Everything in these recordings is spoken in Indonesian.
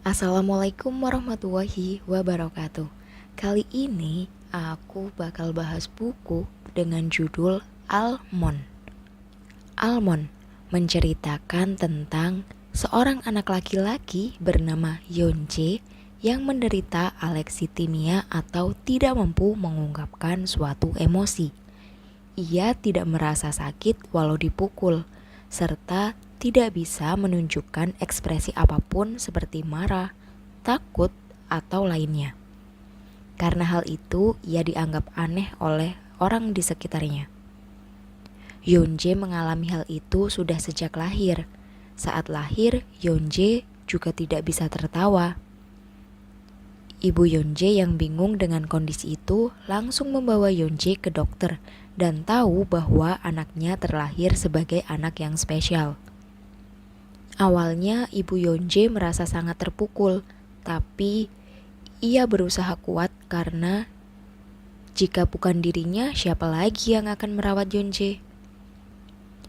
Assalamualaikum warahmatullahi wabarakatuh. Kali ini aku bakal bahas buku dengan judul Almond. Almond menceritakan tentang seorang anak laki-laki bernama Yonje yang menderita alexitimia atau tidak mampu mengungkapkan suatu emosi. Ia tidak merasa sakit walau dipukul, serta tidak bisa menunjukkan ekspresi apapun seperti marah, takut, atau lainnya. Karena hal itu, ia dianggap aneh oleh orang di sekitarnya. Yonje mengalami hal itu sudah sejak lahir. Saat lahir, Yonje juga tidak bisa tertawa. Ibu Yonje yang bingung dengan kondisi itu langsung membawa Yonje ke dokter dan tahu bahwa anaknya terlahir sebagai anak yang spesial. Awalnya ibu Yonje merasa sangat terpukul, tapi ia berusaha kuat karena jika bukan dirinya, siapa lagi yang akan merawat Yonje?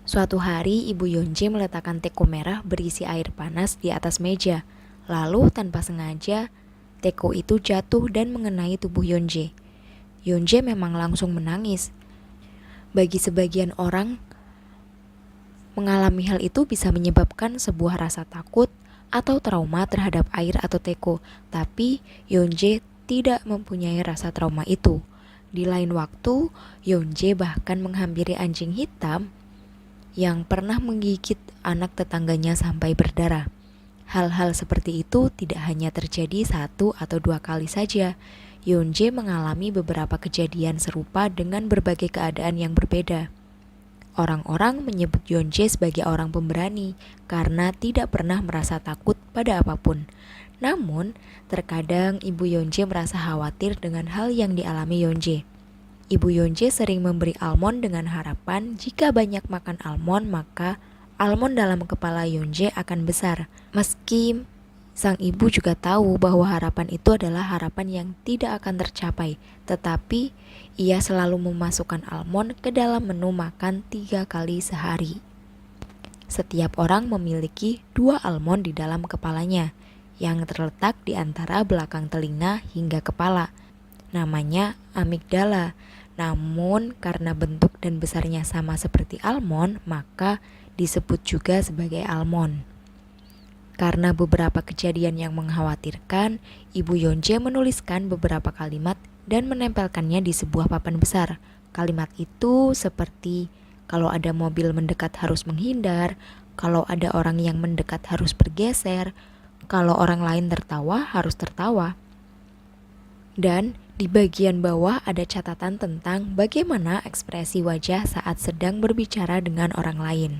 Suatu hari ibu Yonje meletakkan teko merah berisi air panas di atas meja. Lalu tanpa sengaja, teko itu jatuh dan mengenai tubuh Yonje. Yonje memang langsung menangis. Bagi sebagian orang, mengalami hal itu bisa menyebabkan sebuah rasa takut atau trauma terhadap air atau teko, tapi Yonje tidak mempunyai rasa trauma itu. Di lain waktu, Yonje bahkan menghampiri anjing hitam yang pernah menggigit anak tetangganya sampai berdarah. Hal-hal seperti itu tidak hanya terjadi 1 atau 2 kali saja. Yonje mengalami beberapa kejadian serupa dengan berbagai keadaan yang berbeda. Orang-orang menyebut Yonje sebagai orang pemberani karena tidak pernah merasa takut pada apapun. Namun, terkadang ibu Yonje merasa khawatir dengan hal yang dialami Yonje. Ibu Yonje sering memberi almond dengan harapan jika banyak makan almond maka almond dalam kepala Yonje akan besar. Meski sang ibu juga tahu bahwa harapan itu adalah harapan yang tidak akan tercapai, tetapi ia selalu memasukkan almond ke dalam menu makan 3 kali sehari. Setiap orang memiliki 2 almond di dalam kepalanya, yang terletak di antara belakang telinga hingga kepala. Namanya amigdala, namun karena bentuk dan besarnya sama seperti almond, maka disebut juga sebagai almond. Karena beberapa kejadian yang mengkhawatirkan, Ibu Yonje menuliskan beberapa kalimat dan menempelkannya di sebuah papan besar. Kalimat itu seperti, kalau ada mobil mendekat harus menghindar, kalau ada orang yang mendekat harus bergeser, kalau orang lain tertawa harus tertawa. Dan di bagian bawah ada catatan tentang bagaimana ekspresi wajah saat sedang berbicara dengan orang lain.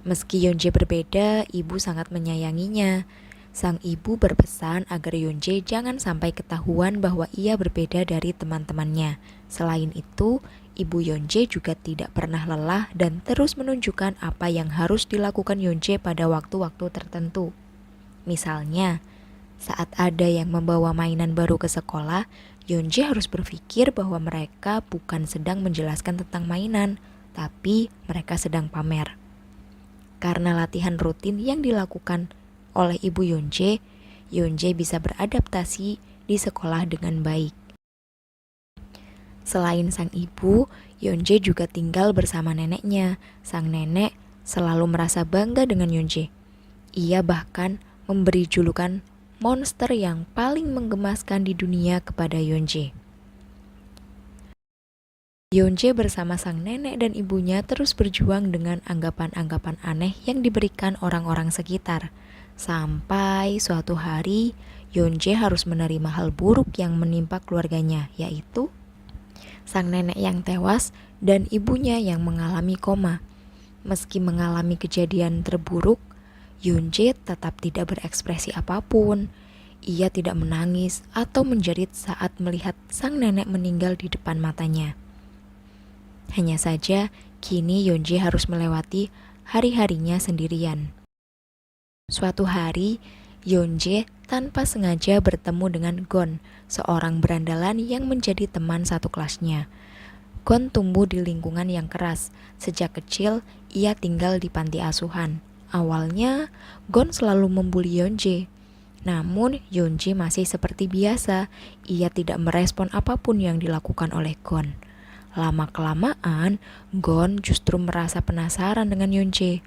Meski Yonje berbeda, ibu sangat menyayanginya. Sang ibu berpesan agar Yonje jangan sampai ketahuan bahwa ia berbeda dari teman-temannya. Selain itu, ibu Yonje juga tidak pernah lelah dan terus menunjukkan apa yang harus dilakukan Yonje pada waktu-waktu tertentu. Misalnya, saat ada yang membawa mainan baru ke sekolah, Yonje harus berpikir bahwa mereka bukan sedang menjelaskan tentang mainan, tapi mereka sedang pamer. Karena latihan rutin yang dilakukan oleh ibu Yonje, Yonje bisa beradaptasi di sekolah dengan baik. Selain sang ibu, Yonje juga tinggal bersama neneknya. Sang nenek selalu merasa bangga dengan Yonje. Ia bahkan memberi julukan monster yang paling menggemaskan di dunia kepada Yonje. Yonje bersama sang nenek dan ibunya terus berjuang dengan anggapan-anggapan aneh yang diberikan orang-orang sekitar. Sampai suatu hari, Yonje harus menerima hal buruk yang menimpa keluarganya, yaitu sang nenek yang tewas dan ibunya yang mengalami koma. Meski mengalami kejadian terburuk, Yonje tetap tidak berekspresi apapun. Ia tidak menangis atau menjerit saat melihat sang nenek meninggal di depan matanya. Hanya saja, kini Yonje harus melewati hari-harinya sendirian. Suatu hari, Yonje tanpa sengaja bertemu dengan Gon, seorang berandalan yang menjadi teman satu kelasnya. Gon tumbuh di lingkungan yang keras. Sejak kecil, ia tinggal di panti asuhan. Awalnya, Gon selalu membuli Yonje. Namun Yonje masih seperti biasa, ia tidak merespon apapun yang dilakukan oleh Gon. Lama-kelamaan, Gon justru merasa penasaran dengan Yonje.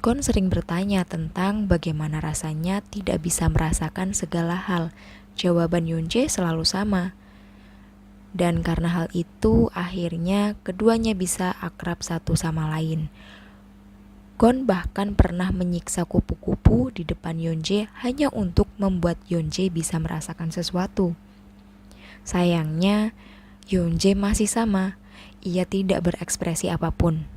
Gon sering bertanya tentang bagaimana rasanya tidak bisa merasakan segala hal. Jawaban Yonje selalu sama. Dan karena hal itu, akhirnya keduanya bisa akrab satu sama lain. Gon bahkan pernah menyiksa kupu-kupu di depan Yonje hanya untuk membuat Yonje bisa merasakan sesuatu. Sayangnya, Yonje masih sama. Ia tidak berekspresi apapun.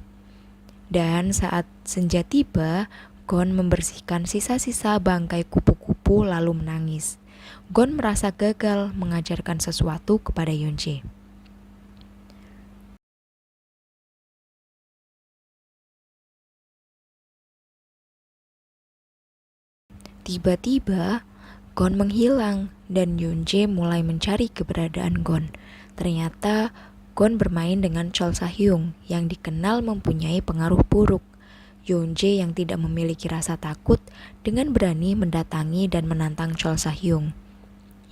Dan saat senja tiba, Gon membersihkan sisa-sisa bangkai kupu-kupu lalu menangis. Gon merasa gagal mengajarkan sesuatu kepada Yonje. Tiba-tiba, Gon menghilang dan Yonje mulai mencari keberadaan Gon. Ternyata Gon bermain dengan Chol Sa-hyung yang dikenal mempunyai pengaruh buruk. Yonje yang tidak memiliki rasa takut dengan berani mendatangi dan menantang Chol Sa-hyung.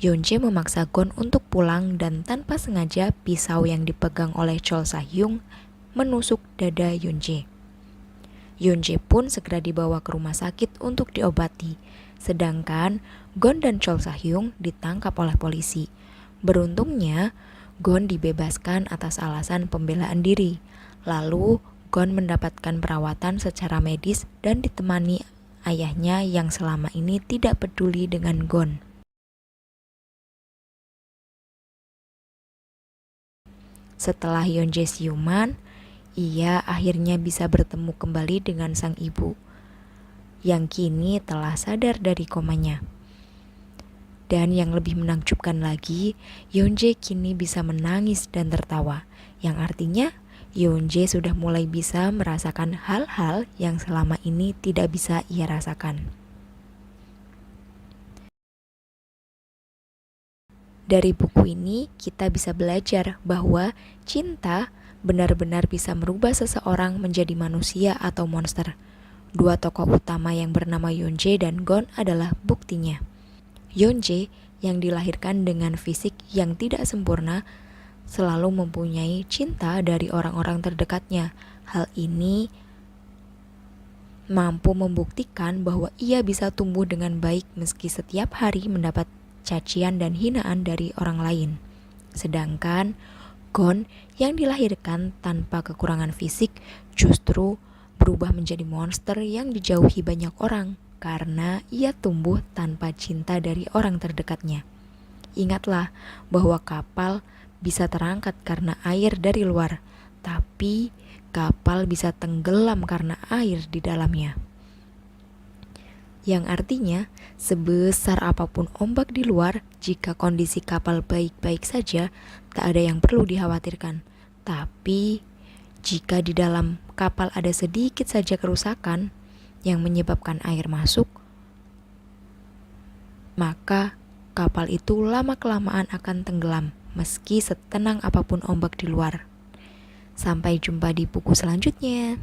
Yonje memaksa Gon untuk pulang dan tanpa sengaja pisau yang dipegang oleh Chol Sa-hyung menusuk dada Yonje. Yonje pun segera dibawa ke rumah sakit untuk diobati. Sedangkan Gon dan Chol Sa-hyung ditangkap oleh polisi. Beruntungnya, Gon dibebaskan atas alasan pembelaan diri. Lalu, Gon mendapatkan perawatan secara medis dan ditemani ayahnya yang selama ini tidak peduli dengan Gon. Setelah Yonje siuman, ia akhirnya bisa bertemu kembali dengan sang ibu, yang kini telah sadar dari komanya. Dan yang lebih menakjubkan lagi, Yonje kini bisa menangis dan tertawa, yang artinya Yonje sudah mulai bisa merasakan hal-hal yang selama ini tidak bisa ia rasakan. Dari buku ini kita bisa belajar bahwa cinta benar-benar bisa merubah seseorang menjadi manusia atau monster. Dua tokoh utama yang bernama Yonje dan Gon adalah buktinya. Yonje yang dilahirkan dengan fisik yang tidak sempurna selalu mempunyai cinta dari orang-orang terdekatnya. Hal ini mampu membuktikan bahwa ia bisa tumbuh dengan baik meski setiap hari mendapat cacian dan hinaan dari orang lain. Sedangkan Gon yang dilahirkan tanpa kekurangan fisik justru berubah menjadi monster yang dijauhi banyak orang karena ia tumbuh tanpa cinta dari orang terdekatnya. Ingatlah bahwa kapal bisa terangkat karena air dari luar, tapi kapal bisa tenggelam karena air di dalamnya. Yang artinya, sebesar apapun ombak di luar, jika kondisi kapal baik-baik saja, tak ada yang perlu dikhawatirkan. Tapi, jika di dalam kapal ada sedikit saja kerusakan yang menyebabkan air masuk, maka kapal itu lama-kelamaan akan tenggelam meski setenang apapun ombak di luar. Sampai jumpa di buku selanjutnya.